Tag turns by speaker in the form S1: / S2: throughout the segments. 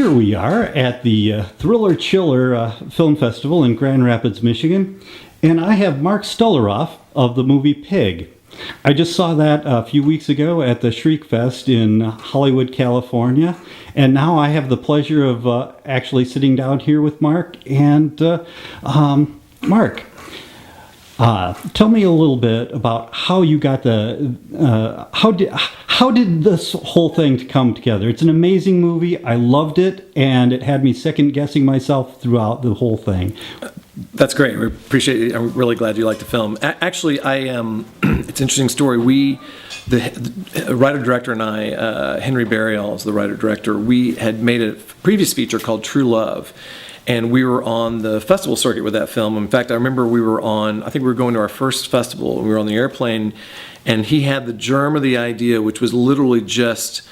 S1: Here we are at the Thriller Chiller Film Festival in Grand Rapids, Michigan, and I have Mark Stolaroff of the movie Pig. I just saw that a few weeks ago at the Shriek Fest in Hollywood, California, and now I have the pleasure of actually sitting down here with Mark. And Mark, tell me a little bit about how you got how did this whole thing come together? It's an amazing movie. I loved it, and it had me second guessing myself throughout the whole thing.
S2: That's great. We appreciate it. I'm really glad you liked the film. Actually, it's an interesting story. The writer-director and I, Henry Burial is the writer-director, we had made a previous feature called True Love. And we were on the festival circuit with that film. In fact, I remember I think we were going to our first festival, and we were on the airplane, and he had the germ of the idea, which was literally just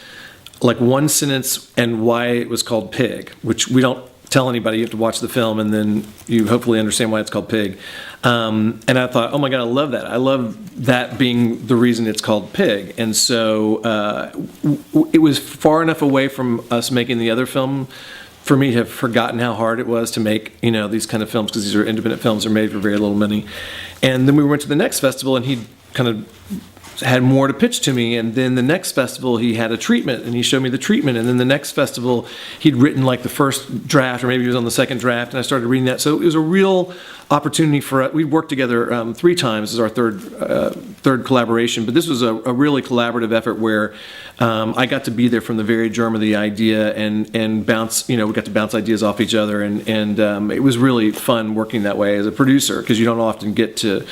S2: like one sentence and why it was called Pig, which we don't tell anybody. You have to watch the film, and then you hopefully understand why it's called Pig. And I thought, oh my God, I love that. I love that being the reason it's called Pig. And so it was far enough away from us making the other film for me to have forgotten how hard it was to make, these kind of films, because these are independent films, are made for very little money. And then we went to the next festival, and he kind of had more to pitch to me. And then the next festival, he had a treatment, and he showed me the treatment. And then the next festival, he'd written like the first draft, or maybe he was on the second draft, and I started reading that. So it was a real opportunity for us. We worked together 3 times. This is our third collaboration, but this was a really collaborative effort where I got to be there from the very germ of the idea and bounce. We got to bounce ideas off each other, and it was really fun working that way as a producer, because you don't often get to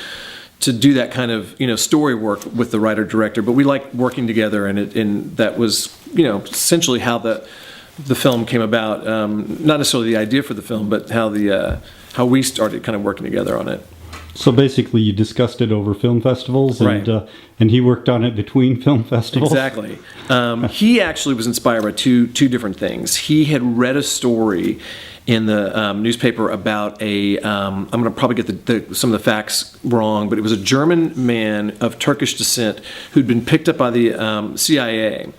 S2: do that kind of story work with the writer director. But we liked working together, and that was essentially how the film came about. Not necessarily the idea for the film, but how we started kind of working together on it.
S1: So basically, you discussed it over film festivals, and
S2: right.
S1: And he worked on it between film festivals.
S2: Exactly. He actually was inspired by two different things. He had read a story in the newspaper about I'm going to probably get some of the facts wrong, but it was a German man of Turkish descent who'd been picked up by the CIA,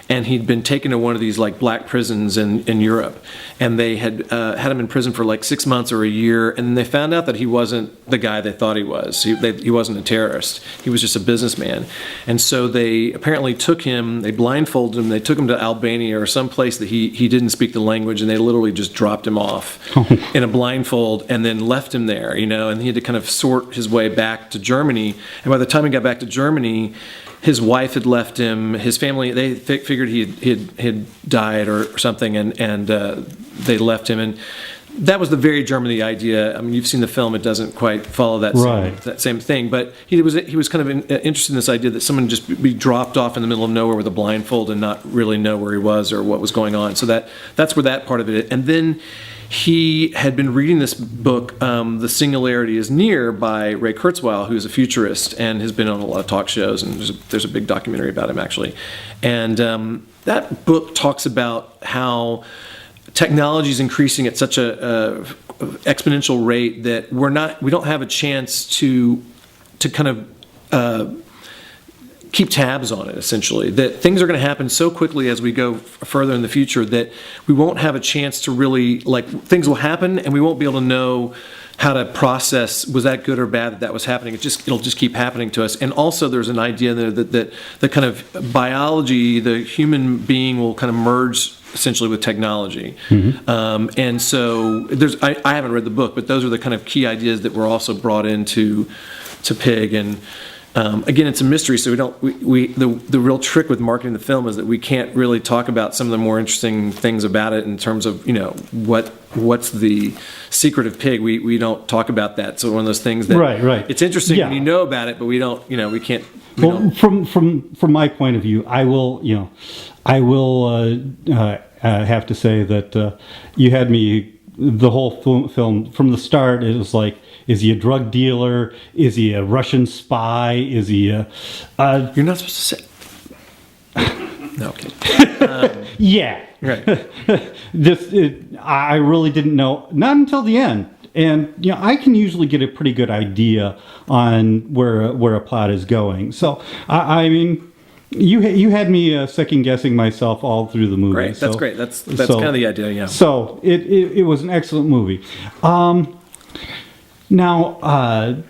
S2: and he'd been taken to one of these like black prisons in Europe, and they had had him in prison for like 6 months or a year, and then they found out that he wasn't the guy they thought he was. He wasn't a terrorist. He was just a businessman. And so they apparently they blindfolded him, they took him to Albania or some place that he didn't speak the language, and they literally just dropped him off in a blindfold and then left him there, and he had to kind of sort his way back to Germany. And by the time he got back to Germany, his wife had left him. His family, they figured he had died or something, and they left him. And that was the very germ of the idea. I mean, you've seen the film; it doesn't quite follow that same thing. But he was kind of interested in this idea that someone just be dropped off in the middle of nowhere with a blindfold and not really know where he was or what was going on. So that's where that part of it. And then he had been reading this book, The Singularity is Near, by Ray Kurzweil, who's a futurist and has been on a lot of talk shows, and there's a big documentary about him, actually. And that book talks about how technology is increasing at such a exponential rate that we don't have a chance to kind of keep tabs on it, essentially. That things are going to happen so quickly as we go further in the future that we won't have a chance to really, things will happen and we won't be able to know how to process, was that good or bad that was happening. It'll just keep happening to us. And also there's an idea there that the kind of biology, the human being will kind of merge essentially with technology. Mm-hmm. And so I haven't read the book, but those are the kind of key ideas that were also brought into Pig. And again, it's a mystery, so the real trick with marketing the film is that we can't really talk about some of the more interesting things about it in terms of what's the secret of Pig. We don't talk about that. So one of those things that
S1: right.
S2: It's interesting when you know about it, but we don't. We can't.
S1: From my point of view, I will have to say that you had me the whole film from the start. It was like, is he a drug dealer? Is he a Russian spy? Is he a...
S2: You're not supposed to say... No, okay.
S1: Yeah.
S2: Right.
S1: I really didn't know, not until the end. And, I can usually get a pretty good idea on where a plot is going. So, I mean, You had me second guessing myself all through the movie.
S2: Great, that's great. That's kind of the idea, yeah.
S1: So it was an excellent movie. Now,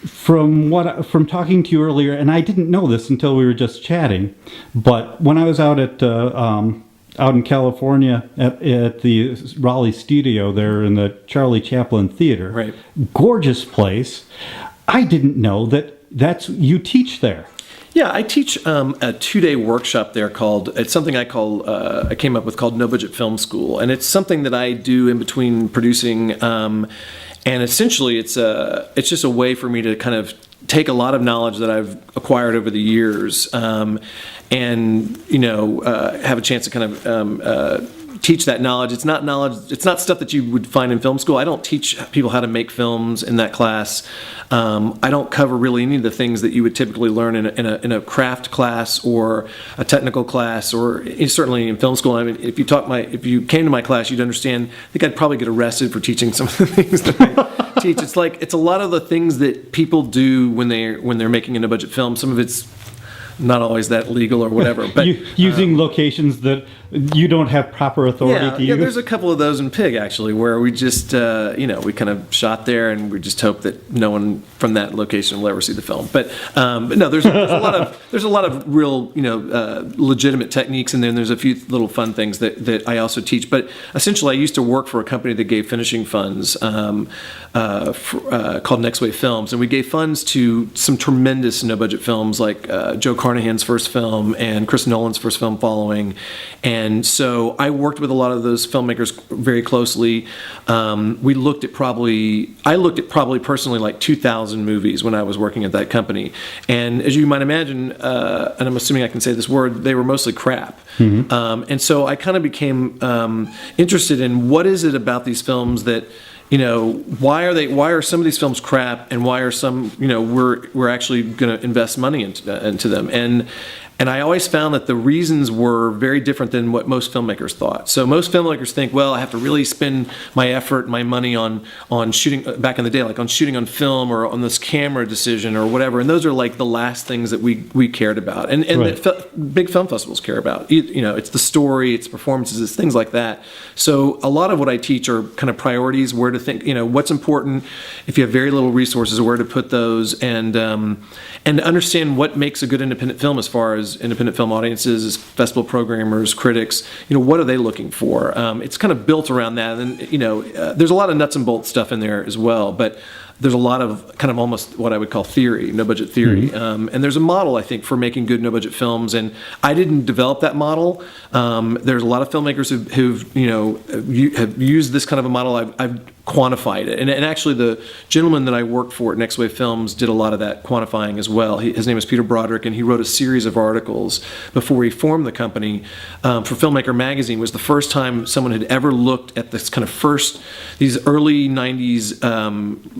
S1: from talking to you earlier, and I didn't know this until we were just chatting, but when I was out in California at the Raleigh studio there in the Charlie Chaplin Theater,
S2: right,
S1: gorgeous place. I didn't know that's you teach there.
S2: Yeah, I teach a 2-day workshop there it's something I came up with called No Budget Film School, and it's something that I do in between producing. And essentially, it's just a way for me to kind of take a lot of knowledge that I've acquired over the years, and have a chance to kind of teach that knowledge. It's not knowledge. It's not stuff that you would find in film school. I don't teach people how to make films in that class. I don't cover really any of the things that you would typically learn in a craft class or a technical class, or certainly in film school. I mean, if you came to my class, you'd understand. I think I'd probably get arrested for teaching some of the things that I teach. It's a lot of the things that people do when they're making a no-budget film. Some of it's not always that legal or whatever, but
S1: using locations that you don't have proper authority to use.
S2: Yeah, there's a couple of those in Pig actually, where we just we kind of shot there, and we just hope that no one from that location will ever see the film. But no, there's a lot of real legitimate techniques in there. And there's a few little fun things that I also teach. But essentially, I used to work for a company that gave finishing funds called Next Wave Films, and we gave funds to some tremendous no budget films like Joe Carnahan's first film and Chris Nolan's first film following. And so I worked with a lot of those filmmakers very closely. I looked at probably personally like 2,000 movies when I was working at that company. And as you might imagine, and I'm assuming I can say this word, they were mostly crap. Mm-hmm. And so I kind of became interested in what is it about these films that, why are some of these films crap, and why are some, we're actually going to invest money into them. And I always found that the reasons were very different than what most filmmakers thought. So most filmmakers think, well, I have to really spend my effort, my money on shooting, back in the day, like on shooting on film or on this camera decision or whatever. And those are like the last things that we cared about. And right. Big film festivals care about. It's the story, it's performances, it's things like that. So a lot of what I teach are kind of priorities, where to think, what's important, if you have very little resources, where to put those, and to understand what makes a good independent film as far as independent film audiences, as festival programmers, critics, what are they looking for? It's kind of built around that, and there's a lot of nuts and bolts stuff in there as well, but there's a lot of kind of almost what I would call theory, no budget theory. Mm-hmm. And there's a model, I think, for making good no budget films, and I didn't develop that model. There's a lot of filmmakers have used this kind of a model. I've quantified it, and actually the gentleman that I worked for at Next Wave Films did a lot of that quantifying as well. His name is Peter Broderick, and he wrote a series of articles before he formed the company for Filmmaker Magazine. It was the first time someone had ever looked at this kind of these early 90s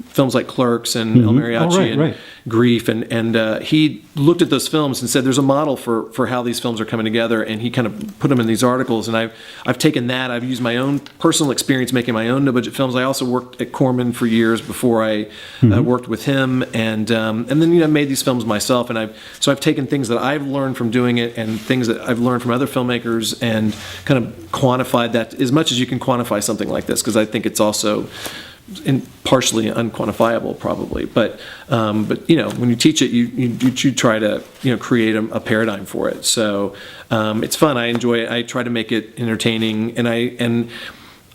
S2: films like Clerks and
S1: Mm-hmm.
S2: El Mariachi
S1: right.
S2: Grief, and he looked at those films and said there's a model for how these films are coming together, and he kind of put them in these articles, and I've taken that. I've used my own personal experience making my own no budget films. I also worked at Corman for years before I worked with him, and then made these films myself, and I've taken things that I've learned from doing it and things that I've learned from other filmmakers and kind of quantified that as much as you can quantify something like this, because I think it's also partially unquantifiable probably, but when you teach it, you try to create a paradigm for it. So it's fun. I enjoy it. I try to make it entertaining, and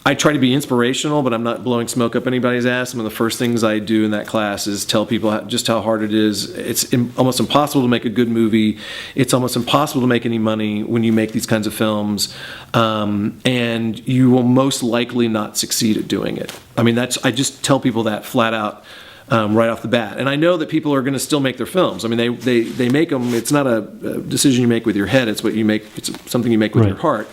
S2: I try to be inspirational, but I'm not blowing smoke up anybody's ass. Some of the first things I do in that class is tell people just how hard it is. It's almost impossible to make a good movie. It's almost impossible to make any money when you make these kinds of films, and you will most likely not succeed at doing it. I mean, I just tell people that flat out. Right off the bat, and I know that people are going to still make their films. I mean, they make them. It's not a decision you make with your head. It's what you make. It's something you make with your heart.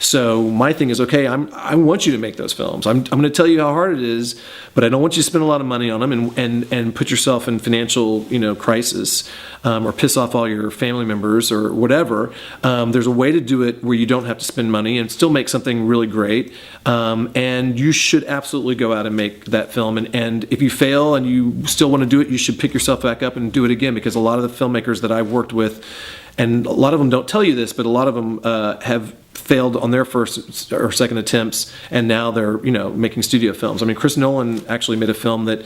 S2: So my thing is, okay, I want you to make those films. I'm going to tell you how hard it is, but I don't want you to spend a lot of money on them and put yourself in financial crisis, or piss off all your family members or whatever. There's a way to do it where you don't have to spend money and still make something really great. And you should absolutely go out and make that film. And if you fail and you still want to do it, you should pick yourself back up and do it again, because a lot of the filmmakers that I've worked with and a lot of them don't tell you this, but a lot of them have failed on their first or second attempts, and now they're making studio films. I mean, Chris Nolan actually made a film that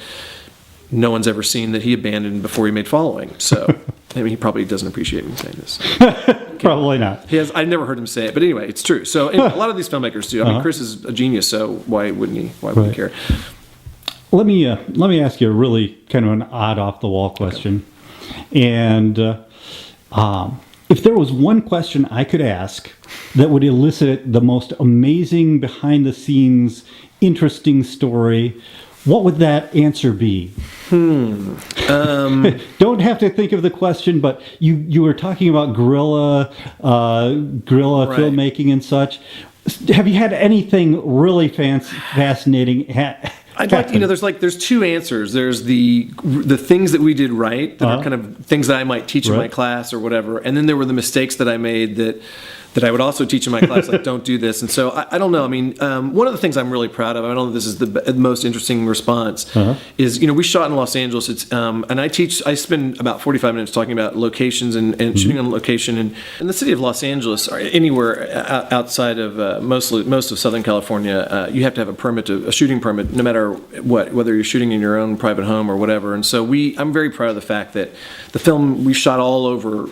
S2: no one's ever seen that he abandoned before he made Following. So I mean, he probably doesn't appreciate me saying this.
S1: Probably not.
S2: I've never heard him say it, but anyway, it's true. So anyway, a lot of these filmmakers do. I mean, Chris is a genius, so why wouldn't he? Why would he care?
S1: Let me ask you a really kind of an odd off the wall question, and if there was one question I could ask that would elicit the most amazing behind the scenes interesting story, what would that answer be? Don't have to think of the question, but you were talking about guerrilla filmmaking and such. Have you had anything really fascinating?
S2: I'd like there's two answers. There's the things that we did right that are kind of things that I might teach in my class or whatever, and then there were the mistakes that I made that I would also teach in my class, like don't do this. And so I don't know. I mean, one of the things I'm really proud of, I don't know if this is the most interesting response, is we shot in Los Angeles. It's and I spend about 45 minutes talking about locations and shooting on location. And in the city of Los Angeles, or anywhere outside of most of Southern California, you have to have a shooting permit, no matter what, whether you're shooting in your own private home or whatever. And so I'm very proud of the fact that the film we shot all over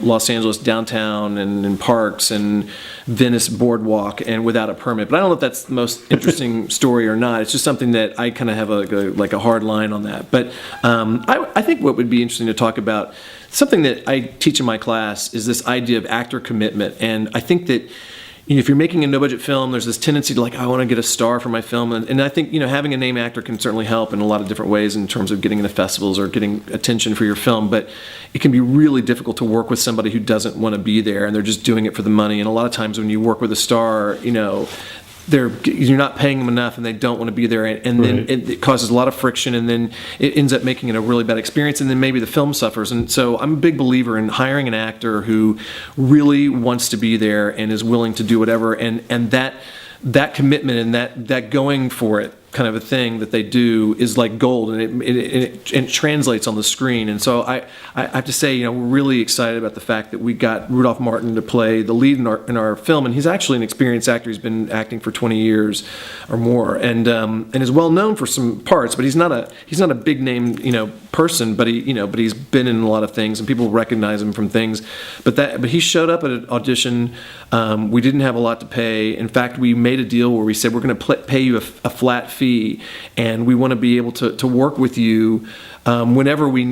S2: Los Angeles, downtown and in parks and Venice boardwalk, and without a permit. But I don't know if that's the most interesting story or not. It's just something that I kind of have a hard line on that. But I think what would be interesting to talk about, something that I teach in my class, is this idea of actor commitment. And I think that if you're making a no-budget film, there's this tendency to I want to get a star for my film. And I think, having a name actor can certainly help in a lot of different ways in terms of getting into festivals or getting attention for your film. But it can be really difficult to work with somebody who doesn't want to be there and they're just doing it for the money. And a lot of times when you work with a star, you're not paying them enough and they don't want to be there, and then it causes a lot of friction, and then it ends up making it a really bad experience, and then maybe the film suffers. And so I'm a big believer in hiring an actor who really wants to be there and is willing to do whatever, and that commitment and that going for it kind of a thing that they do is like gold, and it translates on the screen. And so I have to say, we're really excited about the fact that we got Rudolph Martin to play the lead in our film, and he's actually an experienced actor. He's been acting for 20 years or more, and is well known for some parts, but he's not a big name person, but he's been in a lot of things and people recognize him from things. But he showed up at an audition. We didn't have a lot to pay. In fact, we made a deal where we said we're going to pay you a flat fee, and we want to be able to work with you whenever we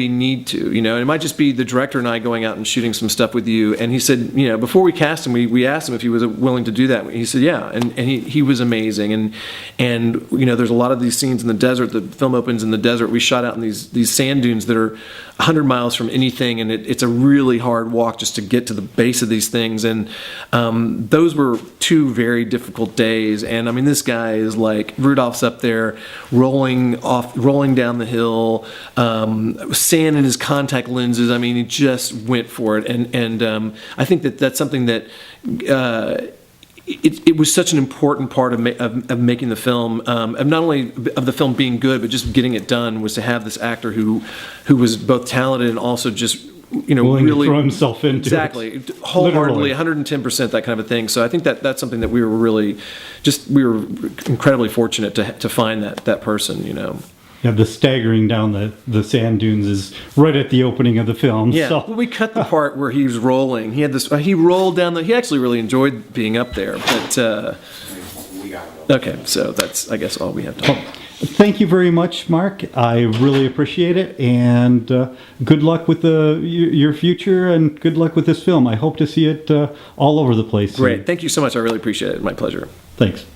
S2: need to, and it might just be the director and I going out and shooting some stuff with you. And he said, before we cast him, we asked him if he was willing to do that. He said, yeah, and he was amazing. And there's a lot of these scenes in the desert. The film opens in the desert. We shot out in these sand dunes that are 100 miles from anything, and it's a really hard walk just to get to the base of these things. And those were 2 very difficult days. And I mean, this guy is Rudolph's up there rolling down the hill, sand in his contact lenses. I mean, he just went for it. And I think that's something that it was such an important part of making the film, of not only of the film being good, but just getting it done, was to have this actor who was both talented and also just
S1: willing
S2: really
S1: to throw himself into
S2: it. Wholeheartedly, 110%, that kind of a thing. So I think that's something that we were incredibly fortunate to find that person.
S1: Yeah, the staggering down the sand dunes is right at the opening of the film.
S2: Yeah,
S1: so.
S2: well, we cut the part where he was rolling. He had this. He rolled down he actually really enjoyed being up there. But okay, so that's, I guess, all we have to.
S1: Thank you very much, Mark. I really appreciate it, and good luck with your future, and good luck with this film. I hope to see it all over the place soon.
S2: Great, thank you so much. I really appreciate it. My pleasure.
S1: Thanks.